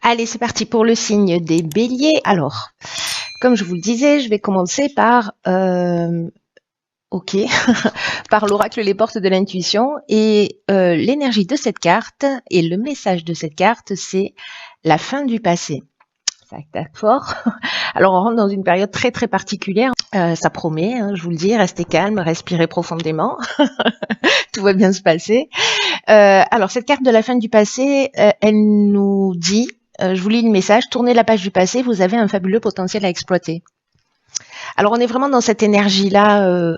Allez, c'est parti pour le signe des béliers. Alors, comme je vous le disais, je vais commencer par, ok, par l'oracle Les Portes de l'intuition. Et l'énergie de cette carte et le message de cette carte, c'est la fin du passé. Ça tape fort. Alors, on rentre dans une période très très particulière. Ça promet, hein, je vous le dis, restez calme, respirez profondément. Tout va bien se passer. Alors, cette carte de la fin du passé, elle nous dit, je vous lis le message, tournez la page du passé, vous avez un fabuleux potentiel à exploiter. Alors, on est vraiment dans cette énergie-là,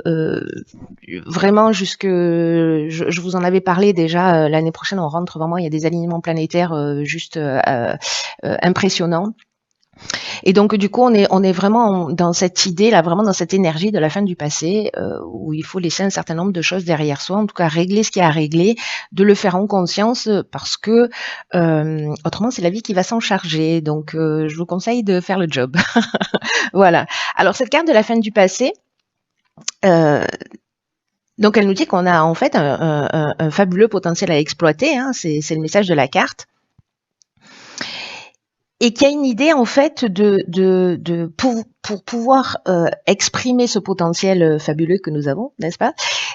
vraiment jusque, je vous en avais parlé déjà, l'année prochaine, on rentre vraiment, il y a des alignements planétaires juste impressionnants. Et donc du coup, on est vraiment dans cette idée là, vraiment dans cette énergie de la fin du passé, où il faut laisser un certain nombre de choses derrière soi, en tout cas régler ce qu'il y a à régler, de le faire en conscience, parce que autrement c'est la vie qui va s'en charger. Donc je vous conseille de faire le job. Voilà. Alors cette carte de la fin du passé. Donc elle nous dit qu'on a en fait un fabuleux potentiel à exploiter, hein, c'est le message de la carte. Et qu'il y a une idée en fait pour pouvoir exprimer ce potentiel fabuleux que nous avons, n'est-ce pas,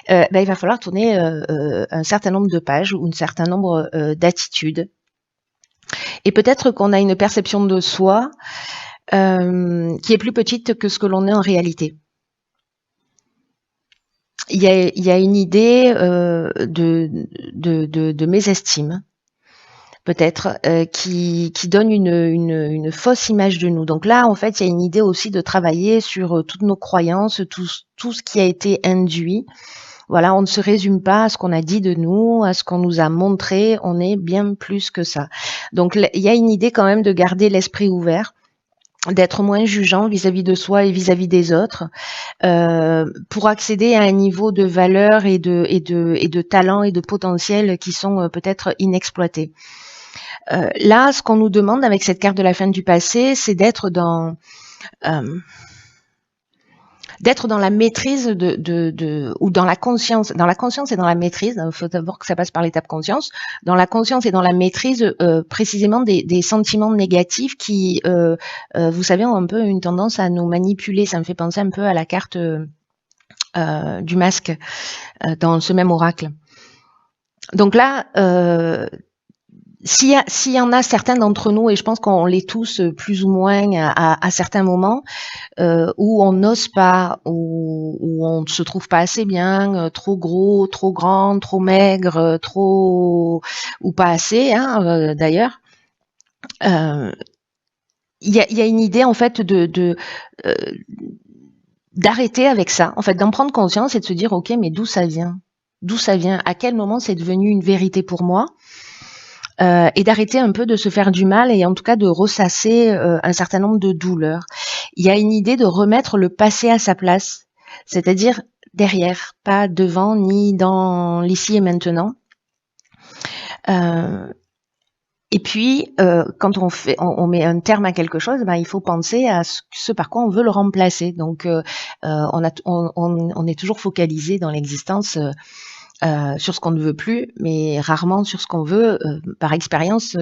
il va falloir tourner un certain nombre de pages ou un certain nombre d'attitudes. Et peut-être qu'on a une perception de soi qui est plus petite que ce que l'on est en réalité. Il y a une idée de mésestime, peut-être, qui donne une fausse image de nous. Donc là, en fait, il y a une idée aussi de travailler sur toutes nos croyances, tout ce qui a été induit. Voilà, on ne se résume pas à ce qu'on a dit de nous, à ce qu'on nous a montré, on est bien plus que ça. Donc il y a une idée quand même de garder l'esprit ouvert, d'être moins jugeant vis-à-vis de soi et vis-à-vis des autres, pour accéder à un niveau de valeur et de talent et de potentiel qui sont peut-être inexploités. Là, ce qu'on nous demande avec cette carte de la fin du passé, c'est d'être dans la maîtrise ou dans la conscience et dans la maîtrise. Il faut d'abord que ça passe par l'étape conscience. Dans la conscience et dans la maîtrise, précisément des sentiments négatifs qui, vous savez, ont un peu une tendance à nous manipuler. Ça me fait penser un peu à la carte du masque dans ce même oracle. Donc là, s'il y en a certains d'entre nous, et je pense qu'on l'est tous plus ou moins à certains moments, où on n'ose pas, où on ne se trouve pas assez bien, trop gros, trop grand, trop maigre, trop ou pas assez, hein, d'ailleurs. Il y a une idée en fait d'arrêter avec ça, en fait, d'en prendre conscience et de se dire ok, mais d'où ça vient, à quel moment c'est devenu une vérité pour moi. Et d'arrêter un peu de se faire du mal et en tout cas de ressasser un certain nombre de douleurs. Il y a une idée de remettre le passé à sa place, c'est-à-dire derrière, pas devant ni dans l'ici et maintenant. Et puis, quand on met un terme à quelque chose, il faut penser à ce par quoi on veut le remplacer. Donc, on est toujours focalisé dans l'existence sur ce qu'on ne veut plus, mais rarement sur ce qu'on veut. Par expérience,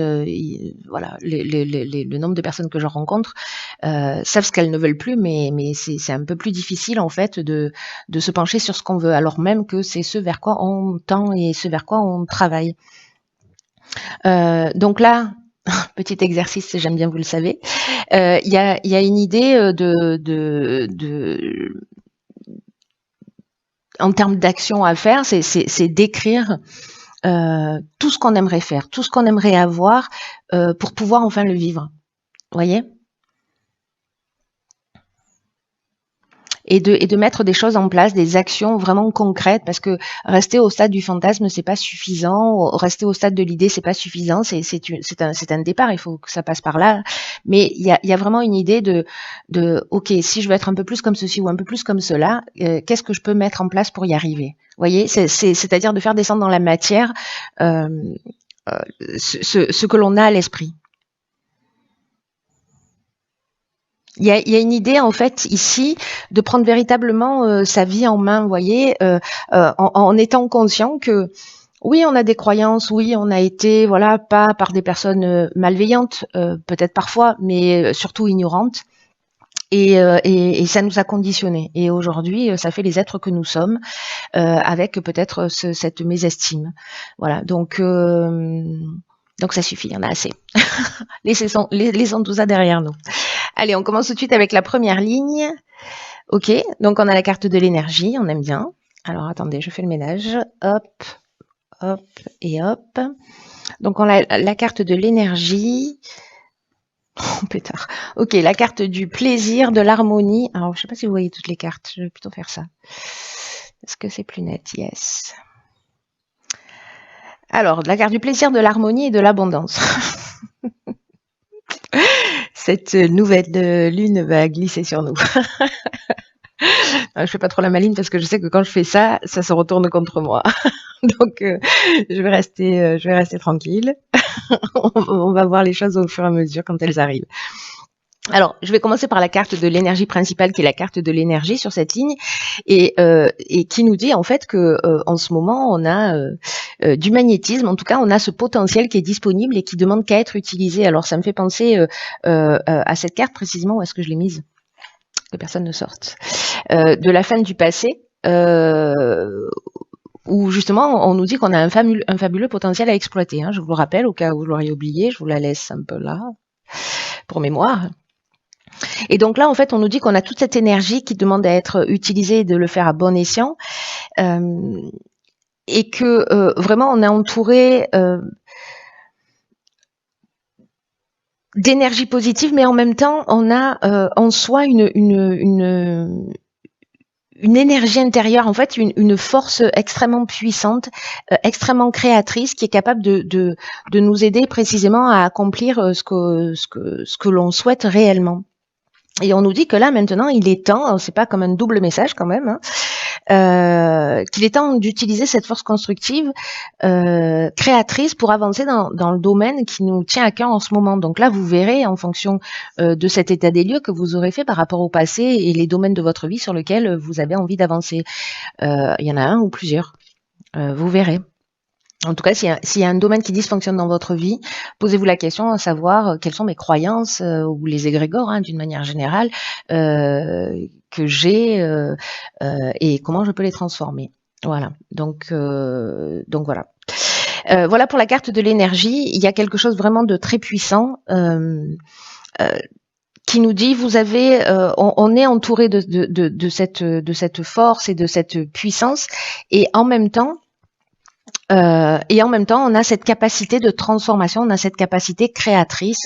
voilà, le nombre de personnes que je rencontre savent ce qu'elles ne veulent plus, mais c'est un peu plus difficile en fait de se pencher sur ce qu'on veut, alors même que c'est ce vers quoi on tend et ce vers quoi on travaille. Donc là, petit exercice, j'aime bien, vous le savez, il y a une idée en termes d'action à faire, c'est d'écrire tout ce qu'on aimerait faire, tout ce qu'on aimerait avoir pour pouvoir enfin le vivre. Vous voyez ? Et de mettre des choses en place, des actions vraiment concrètes, parce que rester au stade du fantasme, c'est pas suffisant. Rester au stade de l'idée, c'est pas suffisant. C'est un départ. Il faut que ça passe par là. Mais il y a vraiment une idée de ok, si je veux être un peu plus comme ceci ou un peu plus comme cela, qu'est-ce que je peux mettre en place pour y arriver ? Vous voyez, c'est-à-dire de faire descendre dans la matière ce que l'on a à l'esprit. Il y a une idée en fait ici de prendre véritablement sa vie en main, vous voyez, en étant conscient que Oui, on a des croyances, oui, on a été, voilà, pas par des personnes malveillantes, peut-être parfois, mais surtout ignorantes. Et ça nous a conditionnés. Et aujourd'hui, ça fait les êtres que nous sommes, avec peut-être cette mésestime. Voilà, donc ça suffit, il y en a assez. Laissons tout ça derrière nous. Allez, on commence tout de suite avec la première ligne. Ok, donc on a la carte de l'énergie, on aime bien. Alors attendez, je fais le ménage. Hop, hop et hop. Donc on a la carte de l'énergie. Oh, pétard. Ok, la carte du plaisir, de l'harmonie. Alors je sais pas si vous voyez toutes les cartes, je vais plutôt faire ça. Est-ce que c'est plus net? Yes. Alors, la carte du plaisir, de l'harmonie et de l'abondance. Cette nouvelle lune va glisser sur nous. Je fais pas trop la maline parce que je sais que quand je fais ça, ça se retourne contre moi. Donc, je vais rester tranquille. On va voir les choses au fur et à mesure quand elles arrivent. Alors, je vais commencer par la carte de l'énergie principale, qui est la carte de l'énergie sur cette ligne, et qui nous dit en fait que en ce moment, on a du magnétisme. En tout cas, on a ce potentiel qui est disponible et qui demande qu'à être utilisé. Alors, ça me fait penser à cette carte précisément. Où est-ce que je l'ai mise? Que personne ne sorte. De la fin du passé. Où justement on nous dit qu'on a un fabuleux potentiel à exploiter. Hein. Je vous le rappelle, au cas où vous l'auriez oublié, je vous la laisse un peu là, pour mémoire. Et donc là, en fait, on nous dit qu'on a toute cette énergie qui demande à être utilisée et de le faire à bon escient. Et que vraiment, on est entouré d'énergie positive, mais en même temps, on a en soi une énergie intérieure, en fait, une force extrêmement puissante, extrêmement créatrice, qui est capable de nous aider précisément à accomplir ce que l'on souhaite réellement. Et on nous dit que là, maintenant, il est temps, c'est pas comme un double message quand même, hein, qu'il est temps d'utiliser cette force constructive, créatrice, pour avancer dans le domaine qui nous tient à cœur en ce moment. Donc là, vous verrez, en fonction de cet état des lieux que vous aurez fait par rapport au passé et les domaines de votre vie sur lesquels vous avez envie d'avancer. Il y en a un ou plusieurs. Vous verrez. En tout cas, s'il y a un domaine qui dysfonctionne dans votre vie, posez-vous la question à savoir quelles sont mes croyances ou les égrégores, hein, d'une manière générale, que j'ai et comment je peux les transformer. Voilà. Donc voilà. Voilà pour la carte de l'énergie. Il y a quelque chose vraiment de très puissant qui nous dit vous avez, on est entouré de cette force et de cette puissance, et en même temps, on a cette capacité de transformation, on a cette capacité créatrice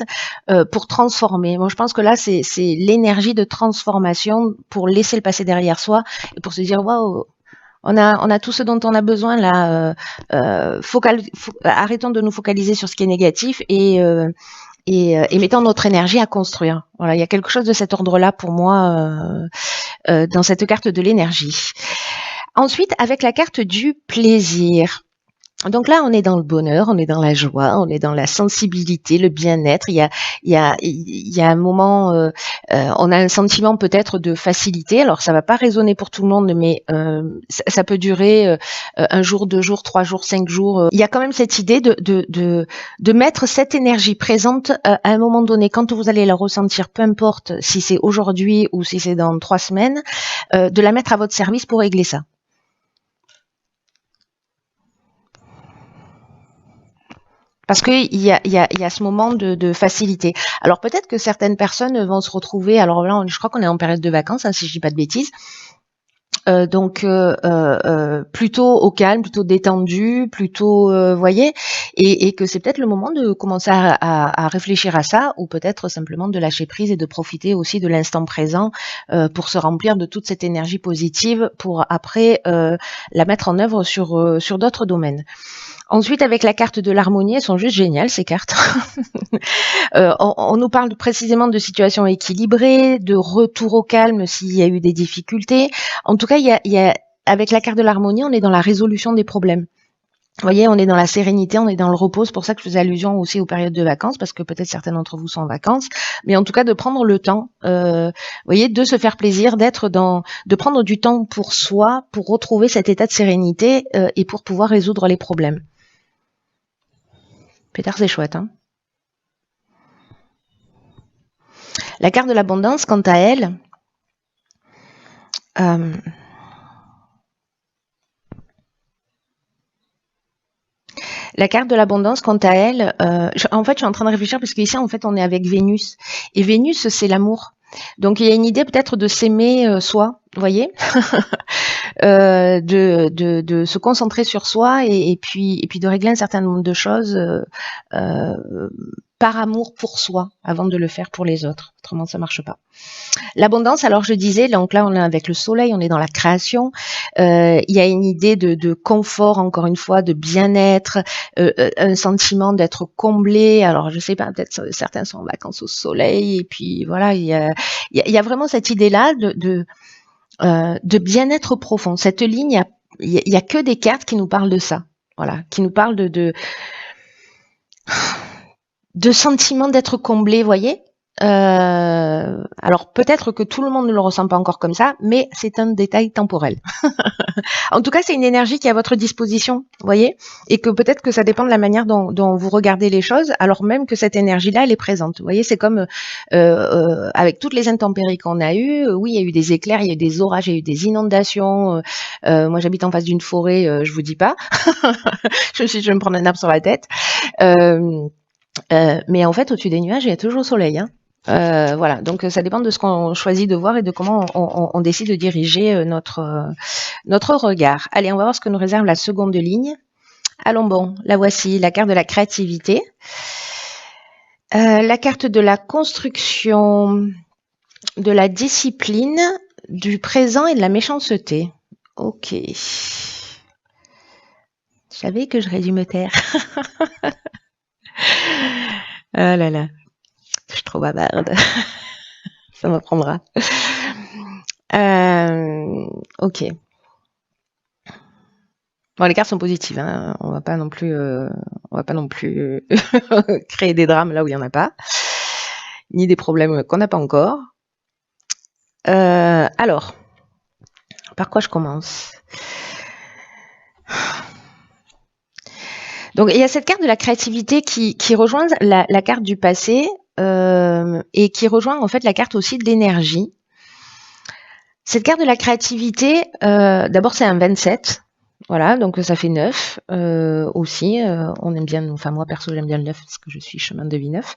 pour transformer. Moi, je pense que là, c'est l'énergie de transformation pour laisser le passé derrière soi et pour se dire waouh, on a tout ce dont on a besoin là. Arrêtons de nous focaliser sur ce qui est négatif et mettons notre énergie à construire. Voilà, il y a quelque chose de cet ordre-là pour moi dans cette carte de l'énergie. Ensuite, avec la carte du plaisir. Donc là, on est dans le bonheur, on est dans la joie, on est dans la sensibilité, le bien-être. Il y a un moment, on a un sentiment peut-être de facilité. Alors ça va pas résonner pour tout le monde, mais ça peut durer un jour, 2 jours, 3 jours, 5 jours. Il y a quand même cette idée de mettre cette énergie présente à un moment donné, quand vous allez la ressentir, peu importe si c'est aujourd'hui ou si c'est dans 3 semaines, de la mettre à votre service pour régler ça. Parce qu'il y a ce moment de facilité. Alors peut-être que certaines personnes vont se retrouver, alors là je crois qu'on est en période de vacances, hein, si je dis pas de bêtises, donc plutôt au calme, plutôt détendu, plutôt voyez, et que c'est peut-être le moment de commencer à réfléchir à ça, ou peut-être simplement de lâcher prise et de profiter aussi de l'instant présent pour se remplir de toute cette énergie positive pour après la mettre en œuvre sur d'autres domaines. Ensuite, avec la carte de l'harmonie, elles sont juste géniales, ces cartes. On nous parle précisément de situations équilibrées, de retour au calme s'il y a eu des difficultés. En tout cas, avec la carte de l'harmonie, on est dans la résolution des problèmes. Vous voyez, on est dans la sérénité, on est dans le repos. C'est pour ça que je faisais allusion aussi aux périodes de vacances, parce que peut-être certains d'entre vous sont en vacances. Mais en tout cas, de prendre le temps, vous voyez, de se faire plaisir, de prendre du temps pour soi, pour retrouver cet état de sérénité et pour pouvoir résoudre les problèmes. Pétard, c'est chouette, hein. La carte de l'abondance, quant à elle, la carte de l'abondance, quant à elle, en fait, je suis en train de réfléchir parce qu'ici, en fait, on est avec Vénus. Et Vénus, c'est l'amour. Donc, il y a une idée peut-être de s'aimer soi, vous voyez, de se concentrer sur soi et puis de régler un certain nombre de choses par amour pour soi avant de le faire pour les autres. Autrement, ça marche pas. L'abondance, alors je disais, donc là on est avec le soleil, on est dans la création. Il y a une idée de confort, encore une fois, de bien-être, un sentiment d'être comblé. Alors je sais pas, peut-être certains sont en vacances au soleil et puis voilà, il y a vraiment cette idée-là de bien-être profond. Cette ligne, il y a que des cartes qui nous parlent de ça. Voilà, qui nous parlent de sentiment d'être comblé, voyez. Alors peut-être que tout le monde ne le ressent pas encore comme ça, mais c'est un détail temporel. En tout cas, c'est une énergie qui est à votre disposition, voyez, et que peut-être que ça dépend de la manière dont vous regardez les choses, alors même que cette énergie-là, elle est présente. Vous voyez, c'est comme avec toutes les intempéries qu'on a eues. Oui, il y a eu des éclairs, il y a eu des orages, il y a eu des inondations. Moi, j'habite en face d'une forêt, je vous dis pas. Je vais me prendre un arbre sur la tête. Mais en fait, au-dessus des nuages, il y a toujours le soleil, hein. Voilà, donc ça dépend de ce qu'on choisit de voir et de comment on décide de diriger notre regard. Allez, on va voir ce que nous réserve la seconde ligne. Allons bon, la voici, la carte de la créativité, la carte de la construction, de la discipline, du présent et de la méchanceté. Ok. Je savais que j'aurais dû me taire. Ah là là. Je suis trop bavarde. Ça m'apprendra. Ok. Bon, les cartes sont positives, hein. On va pas non plus créer des drames là où il y en a pas, ni des problèmes qu'on n'a pas encore. Alors, par quoi je commence? Donc, il y a cette carte de la créativité qui rejoint la carte du passé et qui rejoint en fait la carte aussi de l'énergie. Cette carte de la créativité, d'abord c'est un 27, voilà, donc ça fait 9 aussi. On aime bien, enfin moi perso j'aime bien le 9 parce que je suis chemin de vie 9.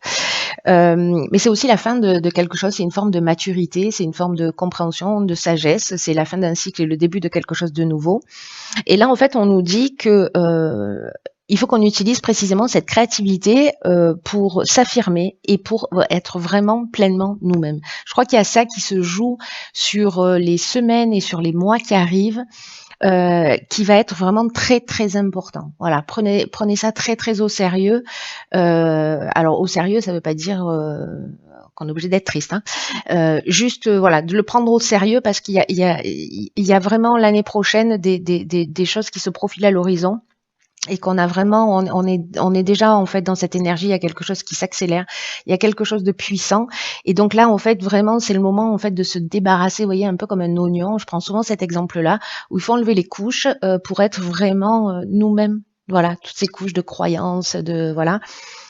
Mais c'est aussi la fin de quelque chose, c'est une forme de maturité, c'est une forme de compréhension, de sagesse, c'est la fin d'un cycle et le début de quelque chose de nouveau. Et là en fait on nous dit que il faut qu'on utilise précisément cette créativité pour s'affirmer et pour être vraiment pleinement nous-mêmes. Je crois qu'il y a ça qui se joue sur les semaines et sur les mois qui arrivent, qui va être vraiment très très important. Voilà, prenez ça très très au sérieux. Alors au sérieux, ça veut pas dire qu'on est obligé d'être triste, hein. Juste voilà, de le prendre au sérieux parce qu'il y a vraiment l'année prochaine des choses qui se profilent à l'horizon. Et qu'on a vraiment, on est déjà en fait dans cette énergie, il y a quelque chose qui s'accélère, il y a quelque chose de puissant, et donc là en fait vraiment c'est le moment en fait de se débarrasser, vous voyez, un peu comme un oignon. Je prends souvent cet exemple-là où il faut enlever les couches pour être vraiment nous-mêmes. Voilà, toutes ces couches de croyances, de voilà.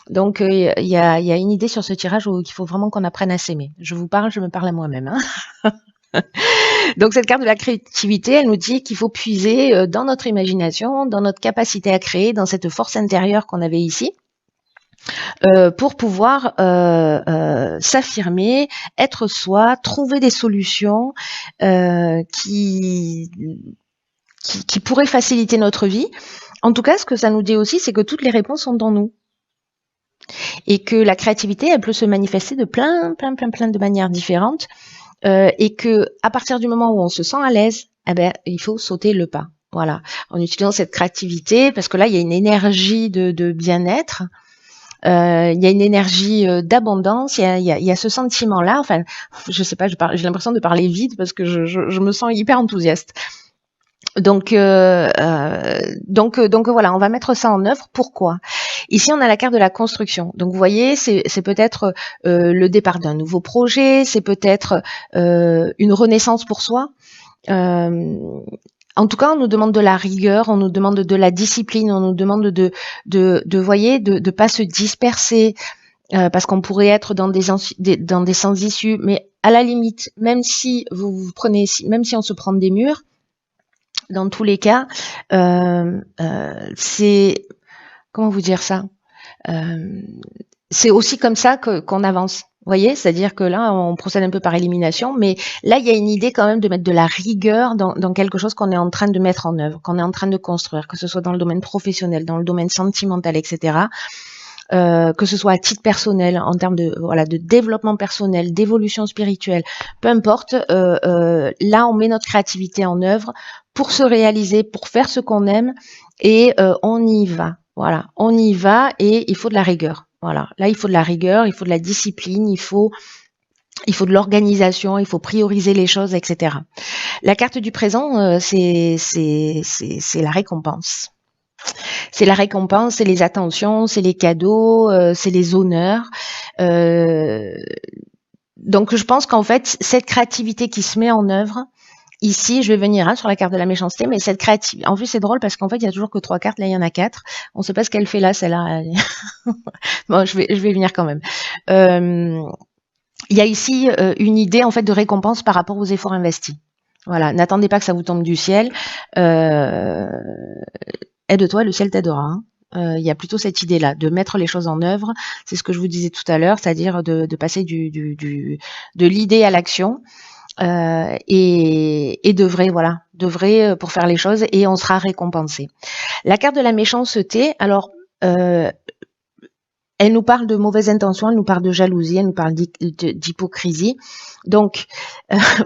Donc il y a une idée sur ce tirage où il faut vraiment qu'on apprenne à s'aimer. Je vous parle, je me parle à moi-même, hein. Donc cette carte de la créativité, elle nous dit qu'il faut puiser dans notre imagination, dans notre capacité à créer, dans cette force intérieure qu'on avait ici, pour pouvoir s'affirmer, être soi, trouver des solutions qui pourraient faciliter notre vie. En tout cas, ce que ça nous dit aussi, c'est que toutes les réponses sont dans nous. Et que la créativité, elle peut se manifester de plein de manières différentes. Et que à partir du moment où on se sent à l'aise, eh ben il faut sauter le pas. Voilà, en utilisant cette créativité, parce que là il y a une énergie de bien-être, il y a une énergie d'abondance, il y a ce sentiment-là. Enfin, je sais pas, j'ai l'impression de parler vite parce que je me sens hyper enthousiaste. Donc voilà, on va mettre ça en œuvre. Pourquoi? Ici, on a la carte de la construction. Donc vous voyez, c'est peut-être le départ d'un nouveau projet, c'est peut-être une renaissance pour soi. En tout cas, on nous demande de la rigueur, on nous demande de la discipline, on nous demande de pas se disperser, parce qu'on pourrait être dans des sens issus. Mais à la limite, même si même si on se prend des murs, dans tous les cas, c'est, comment vous dire ça? C'est aussi comme ça qu'on avance. Vous voyez, c'est-à-dire que là, on procède un peu par élimination, mais là, il y a une idée quand même de mettre de la rigueur dans quelque chose qu'on est en train de mettre en œuvre, qu'on est en train de construire, que ce soit dans le domaine professionnel, dans le domaine sentimental, etc. Que ce soit à titre personnel, en termes de développement personnel, d'évolution spirituelle, peu importe. Là, on met notre créativité en œuvre pour se réaliser, pour faire ce qu'on aime, et on y va. Voilà, on y va, et il faut de la rigueur. Voilà, là, il faut de la rigueur, il faut de la discipline, il faut de l'organisation, il faut prioriser les choses, etc. La carte du présent, c'est la récompense. C'est la récompense, c'est les attentions, c'est les cadeaux, c'est les honneurs. Donc je pense qu'en fait, cette créativité qui se met en œuvre, ici, je vais venir sur la carte de la méchanceté, mais cette créativité, en plus c'est drôle parce qu'en fait, il y a toujours que 3 cartes, là il y en a 4. On ne sait pas ce qu'elle fait là, celle-là. Bon, je vais venir quand même. Il y a ici une idée en fait de récompense par rapport aux efforts investis. Voilà, n'attendez pas que ça vous tombe du ciel. Aide-toi, le ciel t'aidera. Hein. Il y a plutôt cette idée-là, de mettre les choses en œuvre. C'est ce que je vous disais tout à l'heure, c'est-à-dire de passer de l'idée à l'action, et d'œuvrer pour faire les choses, et on sera récompensé. La carte de la méchanceté, alors, elle nous parle de mauvaises intentions, elle nous parle de jalousie, elle nous parle d'hypocrisie. Donc,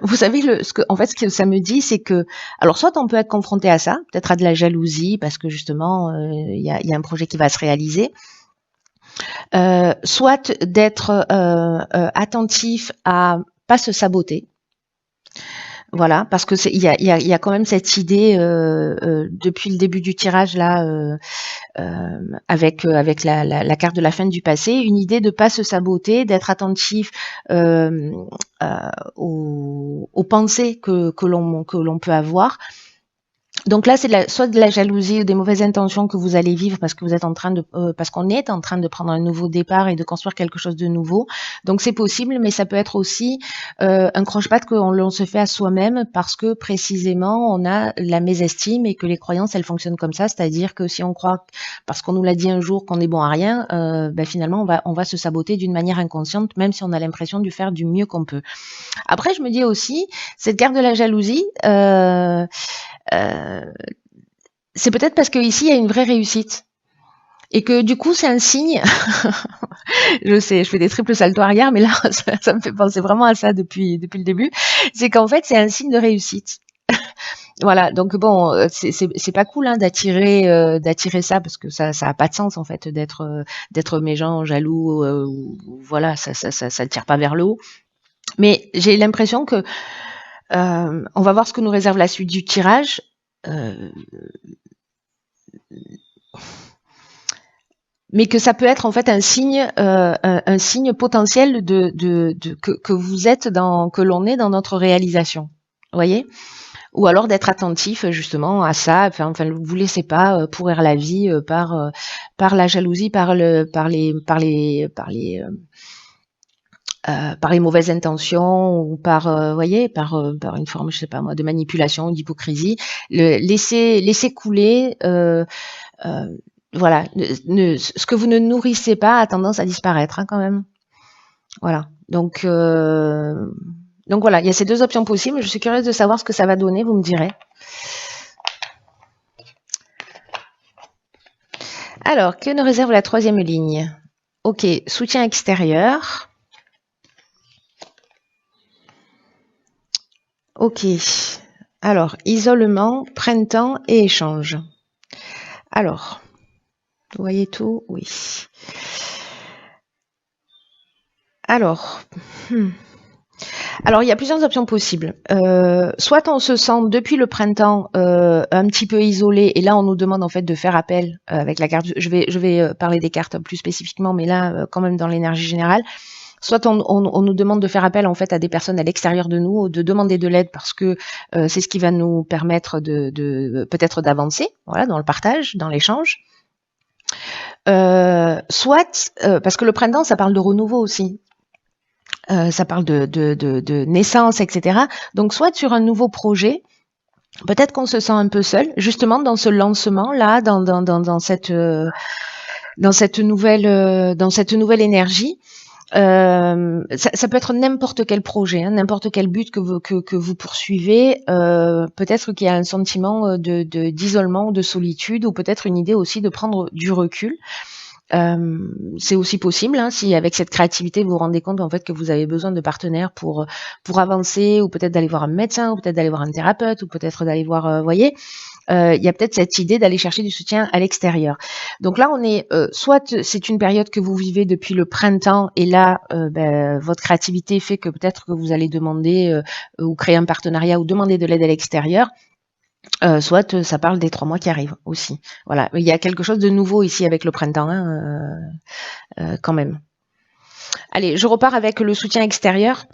vous savez, ce que ça me dit, c'est que, alors soit on peut être confronté à ça, peut-être à de la jalousie, parce que justement, il y a un projet qui va se réaliser, soit d'être attentif à pas se saboter. Voilà, parce que il y a quand même cette idée depuis le début du tirage là, avec la carte de la fin du passé, une idée de pas se saboter, d'être attentif aux pensées que l'on peut avoir. Donc là, c'est soit de la jalousie ou des mauvaises intentions que vous allez vivre parce que vous êtes parce qu'on est en train de prendre un nouveau départ et de construire quelque chose de nouveau. Donc c'est possible, mais ça peut être aussi un croche-patte qu'on se fait à soi-même parce que précisément on a la mésestime et que les croyances elles fonctionnent comme ça, c'est-à-dire que si on croit parce qu'on nous l'a dit un jour qu'on est bon à rien, finalement on va se saboter d'une manière inconsciente, même si on a l'impression de faire du mieux qu'on peut. Après, je me dis aussi cette carte de la jalousie. C'est peut-être parce qu'ici, il y a une vraie réussite. Et que du coup, c'est un signe. Je sais, je fais des triples saltos arrière, mais là, ça me fait penser vraiment à ça depuis le début. C'est qu'en fait, c'est un signe de réussite. Voilà, donc bon, c'est pas cool hein, d'attirer ça parce que ça a pas de sens en fait d'être méchant, jaloux, voilà, ça tire pas vers le haut. Mais j'ai l'impression que on va voir ce que nous réserve la suite du tirage. Mais que ça peut être en fait un signe potentiel que vous êtes que l'on est dans notre réalisation. Vous voyez? Ou alors d'être attentif justement à ça. Enfin, vous laissez pas pourrir la vie par la jalousie, par les mauvaises intentions ou par voyez, par une forme, je sais pas moi, de manipulation ou d'hypocrisie. Laissez couler. Voilà, ce que vous ne nourrissez pas a tendance à disparaître hein, quand même. Voilà. Donc voilà, il y a ces deux options possibles. Je suis curieuse de savoir ce que ça va donner, vous me direz. Alors, que nous réserve la troisième ligne? Ok, soutien extérieur. Ok. Alors, isolement, printemps et échange. Alors, vous voyez tout? Oui. Alors, Alors, il y a plusieurs options possibles. Soit on se sent depuis le printemps un petit peu isolé, et là on nous demande en fait de faire appel avec la carte. Je vais parler des cartes plus spécifiquement, mais là quand même dans l'énergie générale. Soit on nous demande de faire appel en fait à des personnes à l'extérieur de nous, de demander de l'aide parce que c'est ce qui va nous permettre de peut-être d'avancer, voilà, dans le partage, dans l'échange. Soit parce que le printemps, ça parle de renouveau aussi. Ça parle de naissance, etc. Donc, soit sur un nouveau projet, peut-être qu'on se sent un peu seul, justement dans ce lancement-là, dans cette nouvelle énergie. Ça peut être n'importe quel projet, hein, n'importe quel but que vous poursuivez. Peut-être qu'il y a un sentiment d'isolement ou de solitude, ou peut-être une idée aussi de prendre du recul. C'est aussi possible, hein, si avec cette créativité vous vous rendez compte en fait que vous avez besoin de partenaires pour avancer, ou peut-être d'aller voir un médecin, ou peut-être d'aller voir un thérapeute, ou peut-être d'aller voir, voyez, il y a peut-être cette idée d'aller chercher du soutien à l'extérieur. Donc là, on est soit c'est une période que vous vivez depuis le printemps, et là, votre créativité fait que peut-être que vous allez demander ou créer un partenariat ou demander de l'aide à l'extérieur. Soit ça parle des 3 mois qui arrivent aussi. Voilà, il y a quelque chose de nouveau ici avec le printemps, hein, quand même. Allez, je repars avec le soutien extérieur.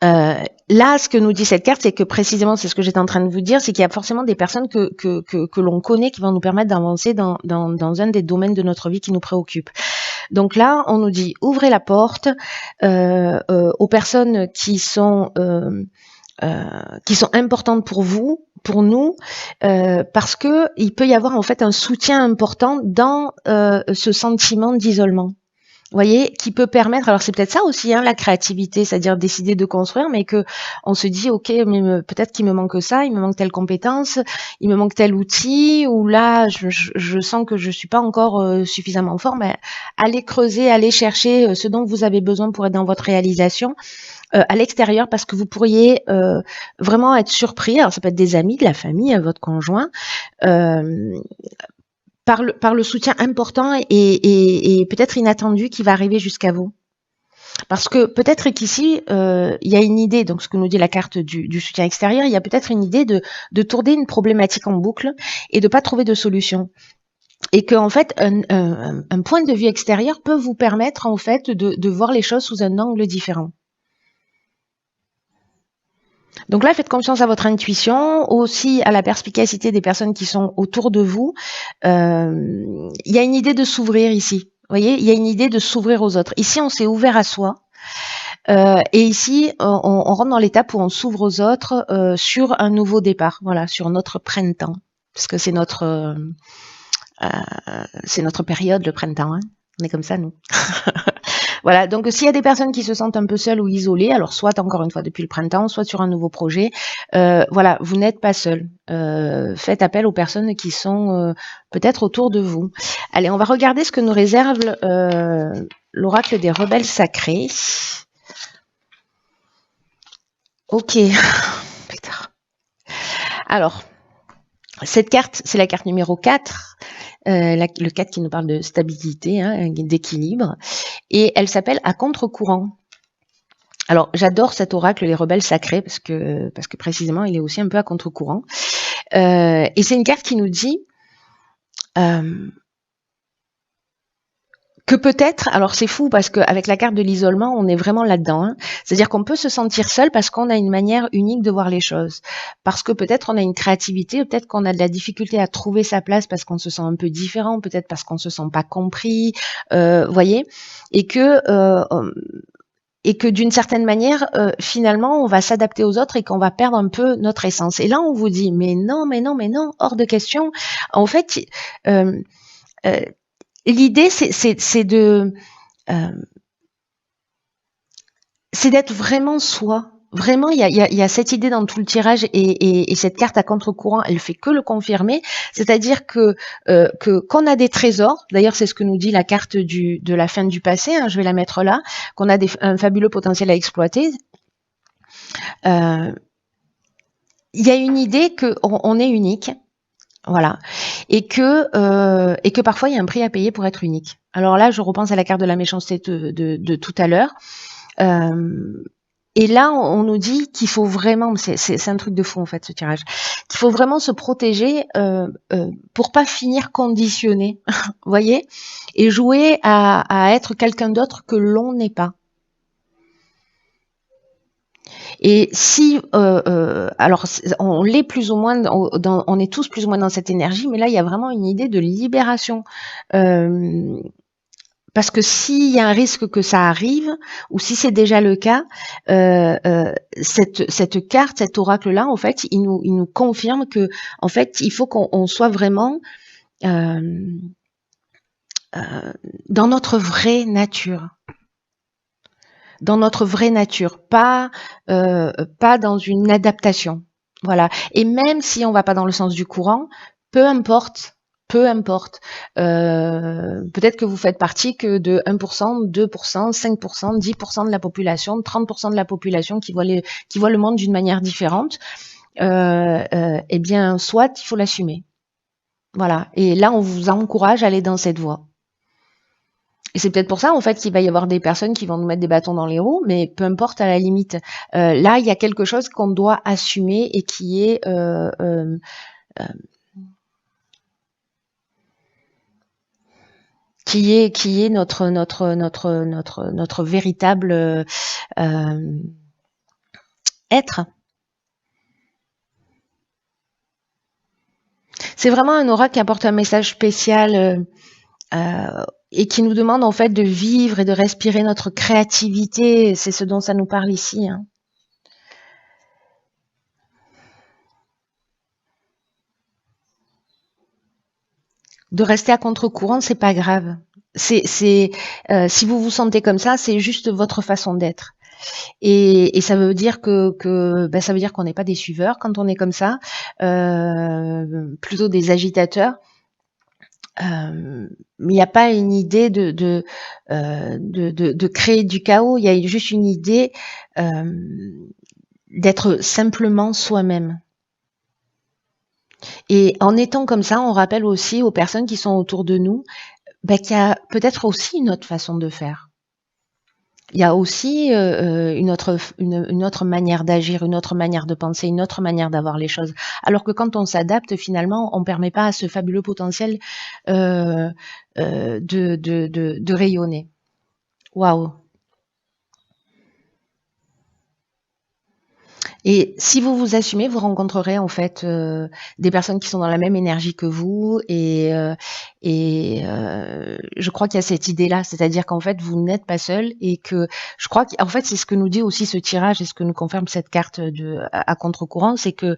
Là, ce que nous dit cette carte, c'est que précisément, c'est ce que j'étais en train de vous dire, c'est qu'il y a forcément des personnes que l'on connaît qui vont nous permettre d'avancer dans un des domaines de notre vie qui nous préoccupe. Donc là, on nous dit, ouvrez la porte aux personnes qui sont importantes pour vous, pour nous, parce que il peut y avoir en fait un soutien important dans ce sentiment d'isolement. Vous voyez, qui peut permettre, alors c'est peut-être ça aussi, hein, la créativité, c'est-à-dire décider de construire, mais que on se dit, ok, mais peut-être qu'il me manque ça, il me manque telle compétence, il me manque tel outil, ou là, je sens que je suis pas encore suffisamment fort, mais allez creuser, allez chercher ce dont vous avez besoin pour être dans votre réalisation à l'extérieur, parce que vous pourriez vraiment être surpris. Alors ça peut être des amis, de la famille, votre conjoint. Par le soutien important et peut-être inattendu qui va arriver jusqu'à vous. Parce que peut-être qu'ici, il y a une idée, donc ce que nous dit la carte du soutien extérieur, il y a peut-être une idée de tourner une problématique en boucle et de pas trouver de solution. Et que en fait, un point de vue extérieur peut vous permettre en fait de voir les choses sous un angle différent. Donc là, faites confiance à votre intuition, aussi à la perspicacité des personnes qui sont autour de vous. Il y a une idée de s'ouvrir ici. Vous voyez, il y a une idée de s'ouvrir aux autres. Ici, on s'est ouvert à soi. Et ici, on rentre dans l'étape où on s'ouvre aux autres sur un nouveau départ. Voilà, sur notre printemps. Parce que c'est notre période, le printemps. Hein. On est comme ça, nous. Voilà, donc s'il y a des personnes qui se sentent un peu seules ou isolées, alors soit encore une fois depuis le printemps, soit sur un nouveau projet, voilà, vous n'êtes pas seul. Faites appel aux personnes qui sont peut-être autour de vous. Allez, on va regarder ce que nous réserve l'oracle des rebelles sacrés. Ok. Alors, cette carte, c'est la carte numéro 4. Le 4 qui nous parle de stabilité, hein, d'équilibre, et elle s'appelle à contre-courant. Alors j'adore cet oracle, les rebelles sacrés, parce que précisément il est aussi un peu à contre-courant. Et c'est une carte qui nous dit que peut-être, alors c'est fou parce qu'avec la carte de l'isolement, on est vraiment là-dedans. Hein. C'est-à-dire qu'on peut se sentir seul parce qu'on a une manière unique de voir les choses. Parce que peut-être on a une créativité, peut-être qu'on a de la difficulté à trouver sa place parce qu'on se sent un peu différent, peut-être parce qu'on se sent pas compris, voyez, et que d'une certaine manière, finalement, on va s'adapter aux autres et qu'on va perdre un peu notre essence. Et là, on vous dit, mais non, hors de question. En fait, l'idée, c'est d'être vraiment soi. Vraiment, il y a cette idée dans tout le tirage et cette carte à contre-courant, elle fait que le confirmer. C'est-à-dire que qu'on a des trésors. D'ailleurs, c'est ce que nous dit la carte de la fin du passé. Hein, je vais la mettre là. Qu'on a un fabuleux potentiel à exploiter. Il y a une idée qu'on est unique. Voilà. Et que parfois il y a un prix à payer pour être unique. Alors là, je repense à la carte de la méchanceté de tout à l'heure. Et là, on nous dit qu'il faut vraiment, c'est un truc de fou en fait, ce tirage, qu'il faut vraiment se protéger pour pas finir conditionné, vous voyez, et jouer à être quelqu'un d'autre que l'on n'est pas. Et si, alors on l'est plus ou moins, on est tous plus ou moins dans cette énergie, mais là il y a vraiment une idée de libération. Parce que s'il y a un risque que ça arrive, ou si c'est déjà le cas, cette carte, cet oracle-là, en fait, il nous confirme que, en fait, il faut qu'on soit vraiment dans notre vraie nature. Dans notre vraie nature, pas dans une adaptation. Voilà. Et même si on va pas dans le sens du courant, peu importe. Peut-être que vous faites partie que de 1%, 2%, 5%, 10% de la population, 30% de la population qui voit le monde d'une manière différente. Eh bien, soit il faut l'assumer. Voilà. Et là, on vous encourage à aller dans cette voie. Et c'est peut-être pour ça, en fait, qu'il va y avoir des personnes qui vont nous mettre des bâtons dans les roues, mais peu importe à la limite. Là, il y a quelque chose qu'on doit assumer et qui est notre véritable être. C'est vraiment un aura qui apporte un message spécial et qui nous demande en fait de vivre et de respirer notre créativité. C'est ce dont ça nous parle ici. Hein. De rester à contre-courant, c'est pas grave. Si vous vous sentez comme ça, c'est juste votre façon d'être. Et ça veut dire ça veut dire qu'on n'est pas des suiveurs quand on est comme ça, plutôt des agitateurs. Il n'y a pas une idée de créer du chaos. Il y a juste une idée d'être simplement soi-même. Et en étant comme ça, on rappelle aussi aux personnes qui sont autour de nous qu'il y a peut-être aussi une autre façon de faire. Il y a aussi une autre manière d'agir, une autre manière de penser, une autre manière d'avoir les choses. Alors que quand on s'adapte, finalement, on ne permet pas à ce fabuleux potentiel de rayonner. Waouh! Et si vous vous assumez, vous rencontrerez en fait des personnes qui sont dans la même énergie que vous et je crois qu'il y a cette idée-là, c'est-à-dire qu'en fait vous n'êtes pas seul et que je crois qu'en fait c'est ce que nous dit aussi ce tirage et ce que nous confirme cette carte à contre-courant, c'est que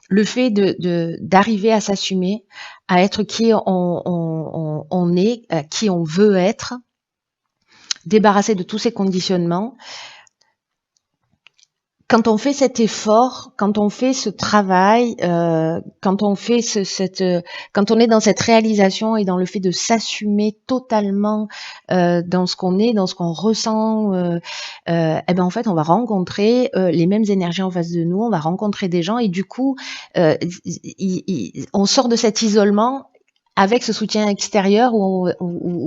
le fait d'arriver à s'assumer, à être qui on est, qui on veut être, débarrasser de tous ces conditionnements. Quand on fait cet effort, quand on fait ce travail, quand on fait quand on est dans cette réalisation et dans le fait de s'assumer totalement dans ce qu'on est, dans ce qu'on ressent, en fait, on va rencontrer les mêmes énergies en face de nous, on va rencontrer des gens et du coup, on sort de cet isolement avec ce soutien extérieur où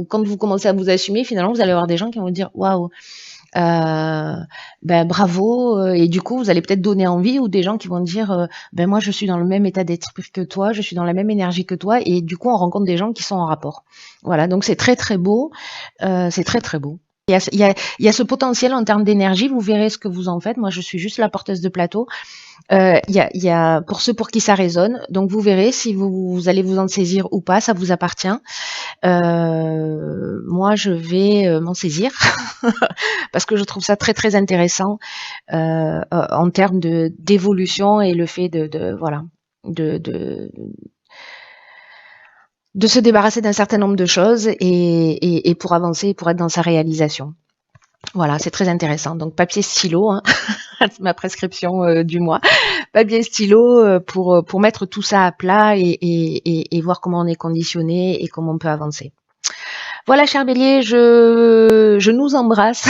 quand vous commencez à vous assumer, finalement, vous allez avoir des gens qui vont vous dire waouh. Bravo et du coup vous allez peut-être donner envie ou des gens qui vont dire moi je suis dans le même état d'esprit que toi, je suis dans la même énergie que toi et du coup on rencontre des gens qui sont en rapport. Voilà, donc c'est très très beau, c'est très très beau. Il y a ce potentiel en termes d'énergie, vous verrez ce que vous en faites. Moi je suis juste la porteuse de plateau. Il y a pour ceux pour qui ça résonne, donc vous verrez si vous allez vous en saisir ou pas, ça vous appartient. Moi je vais m'en saisir parce que je trouve ça très très intéressant en termes d'évolution et le fait de se débarrasser d'un certain nombre de choses et pour avancer, pour être dans sa réalisation. Voilà, c'est très intéressant. Donc papier stylo, hein, c'est ma prescription du mois. Papier stylo pour mettre tout ça à plat et voir comment on est conditionné et comment on peut avancer. Voilà, cher Bélier, je nous embrasse.